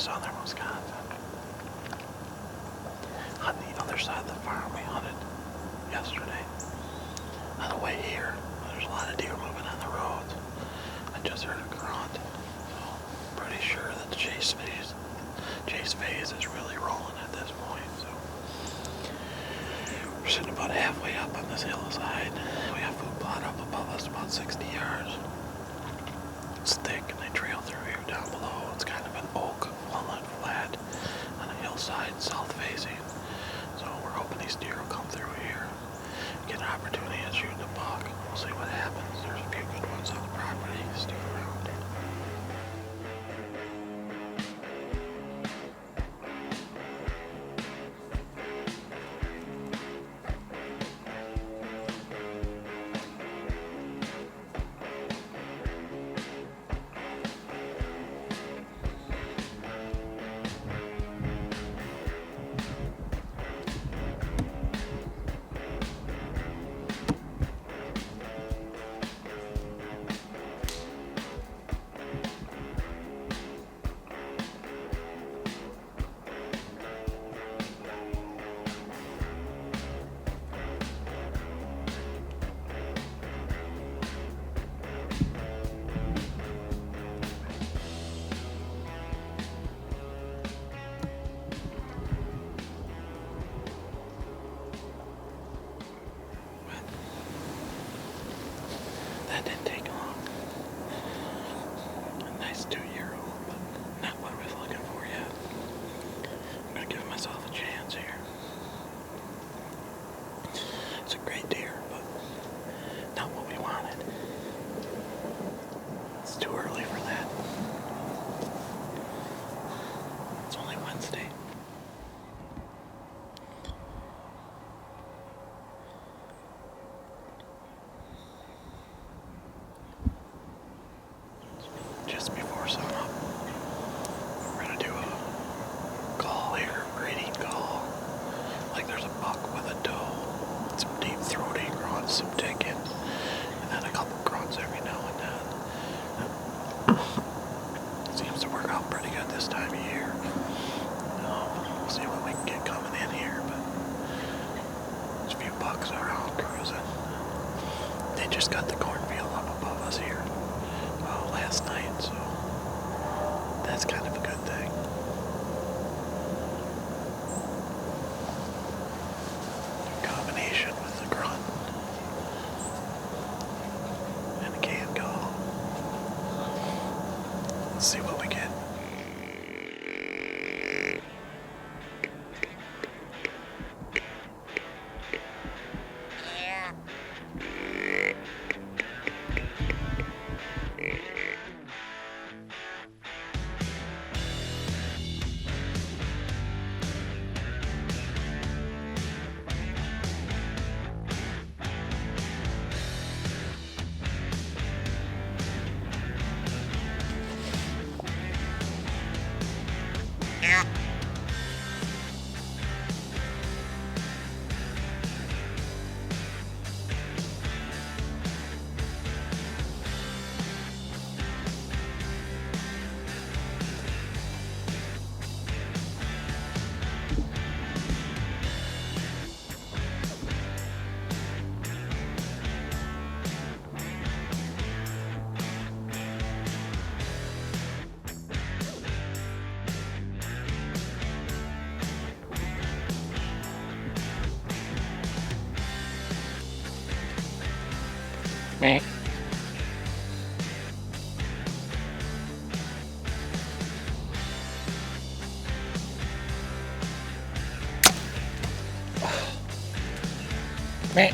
southern Wisconsin. On the other side of the farm we hunted yesterday. On the way here, there's a lot of deer moving on the roads. I just heard a grunt. So pretty sure that the chase phase is really rolling at this point. So we're sitting about halfway up on this hillside. We have food plot up above us about 60 yards. It's thick and they trail through here down below. It's kind of an oak walnut flat on a hillside south facing. So we're hoping these deer will come through here, get an opportunity to shoot a buck. We'll see what happens. There's a few good ones on the property. Stick around. That didn't take long. A nice 2-year-old, but not what I was looking for yet. I'm gonna give myself a chance here. It's a great deer, but not what we wanted. It's too early for that. It's only Wednesday. Just before sunup, we're gonna do a call here, breeding call. Like there's a buck with a doe, some deep throaty grunts, some ticking, and then a couple grunts every now and then. Seems to work out pretty good this time of year. We'll see what we can get coming in here, but there's a few bucks around cruising. They just got the cornfield up above us here last night, so that's kind of a good thing. Combination with the grunt and a can call. Let's see what we get. Meh. Meh.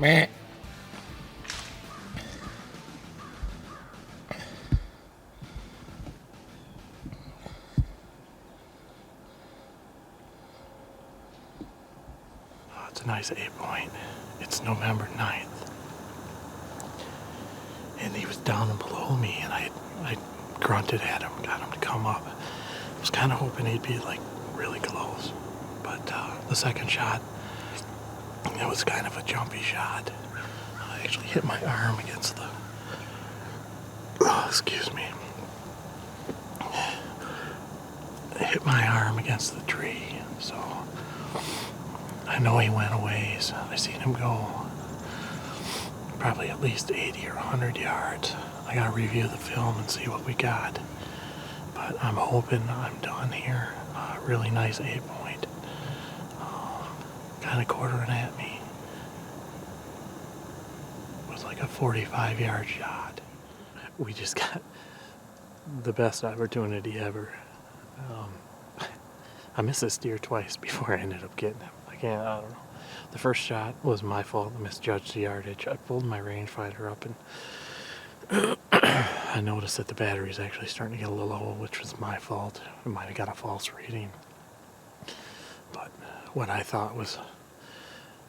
Meh. Oh, it's a nice 8-point. It's November 9th. And he was down below me, and I grunted at him, got him to come up. I was kind of hoping he'd be like really close. But the second shot, it was kind of a jumpy shot. I actually hit my arm against the, excuse me. I hit my arm against the tree, so I know he went a ways. I seen him go probably at least 80 or 100 yards. I gotta review the film and see what we got. But I'm hoping I'm done here. Really nice 8-point. Kind of quartering at me. It was like a 45-yard shot. We just got the best opportunity ever. I missed this deer twice before I ended up getting him. I don't know. The first shot was my fault. I misjudged the yardage. I pulled my rangefinder up and I noticed that the battery's actually starting to get a little low, which was my fault. I might have got a false reading. But what I thought was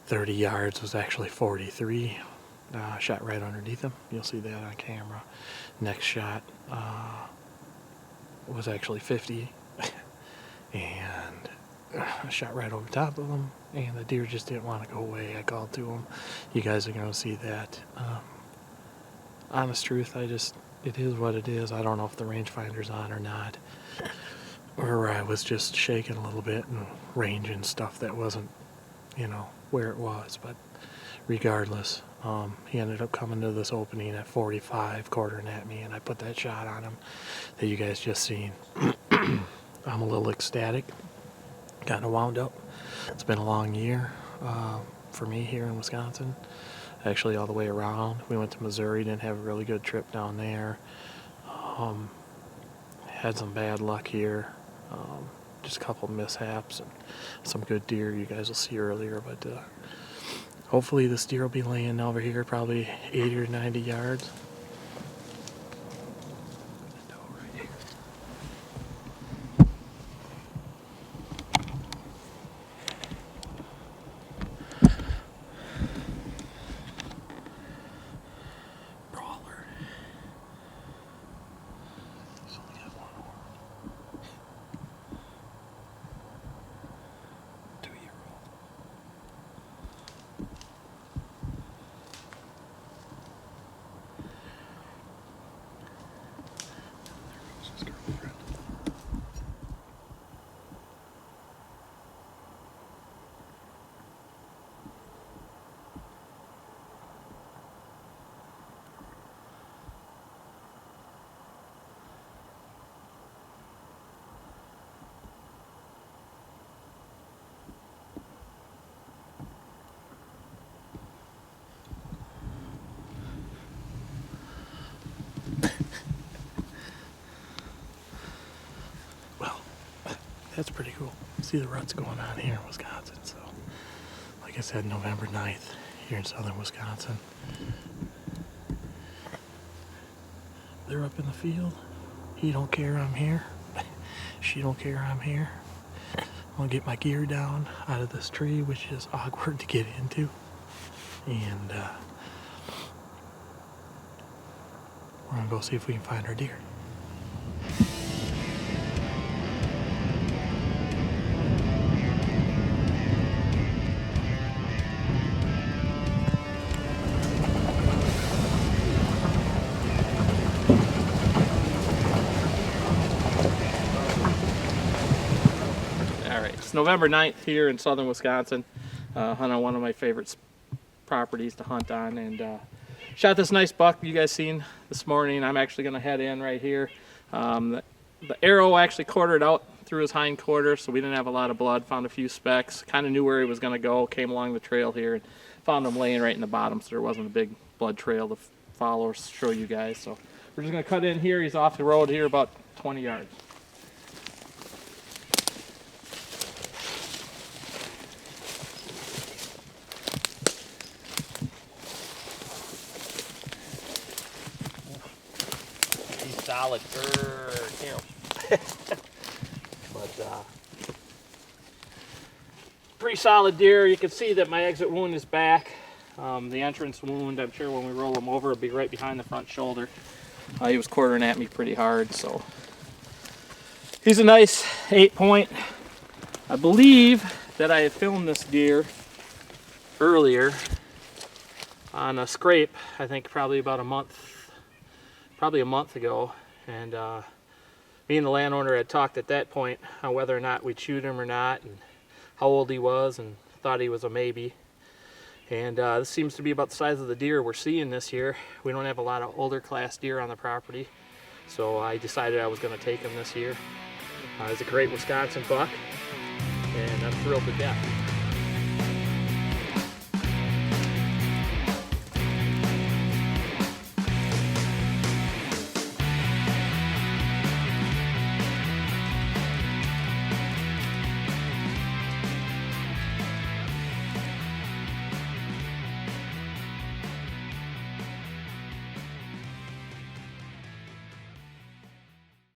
30 yards was actually 43. Shot right underneath him. You'll see that on camera. Next shot was actually 50. And I shot right over top of him, and the deer just didn't want to go away. I called to him. You guys are going to see that. Honest truth, it is what it is. I don't know if the rangefinder's on or not. Or I was just shaking a little bit and ranging stuff that wasn't, where it was. But regardless, he ended up coming to this opening at 45, quartering at me, and I put that shot on him that you guys just seen. I'm a little ecstatic, kind of wound up. It's been a long year for me here in Wisconsin, actually all the way around. We went to Missouri, didn't have a really good trip down there. Had some bad luck here, just a couple mishaps and some good deer you guys will see earlier, but hopefully this deer will be laying over here probably 80 or 90 yards. That's pretty cool. See the ruts going on here in Wisconsin. So, like I said, November 9th here in southern Wisconsin. They're up in the field. He don't care I'm here. She don't care I'm here. I'm gonna get my gear down out of this tree, which is awkward to get into. And we're gonna go see if we can find our deer. It's November 9th here in southern Wisconsin. Hunt on one of my favorite properties to hunt on, and shot this nice buck you guys seen this morning. I'm actually going to head in right here. The arrow actually quartered out through his hind quarter, so we didn't have a lot of blood. Found a few specks. Kind of knew where he was going to go. Came along the trail here and found him laying right in the bottom, so there wasn't a big blood trail to follow or show you guys. So we're just going to cut in here. He's off the road here about 20 yards. solid. But pretty solid deer. You can see that my exit wound is back. The entrance wound, I'm sure when we roll him over, it'll be right behind the front shoulder. He was quartering at me pretty hard, so he's a nice 8-point. I believe that I had filmed this deer earlier on a scrape, I think probably about a month ago, and me and the landowner had talked at that point on whether or not we'd shoot him or not, and how old he was, and thought he was a maybe. And this seems to be about the size of the deer we're seeing this year. We don't have a lot of older class deer on the property, so I decided I was going to take him this year. He's a great Wisconsin buck, and I'm thrilled to death.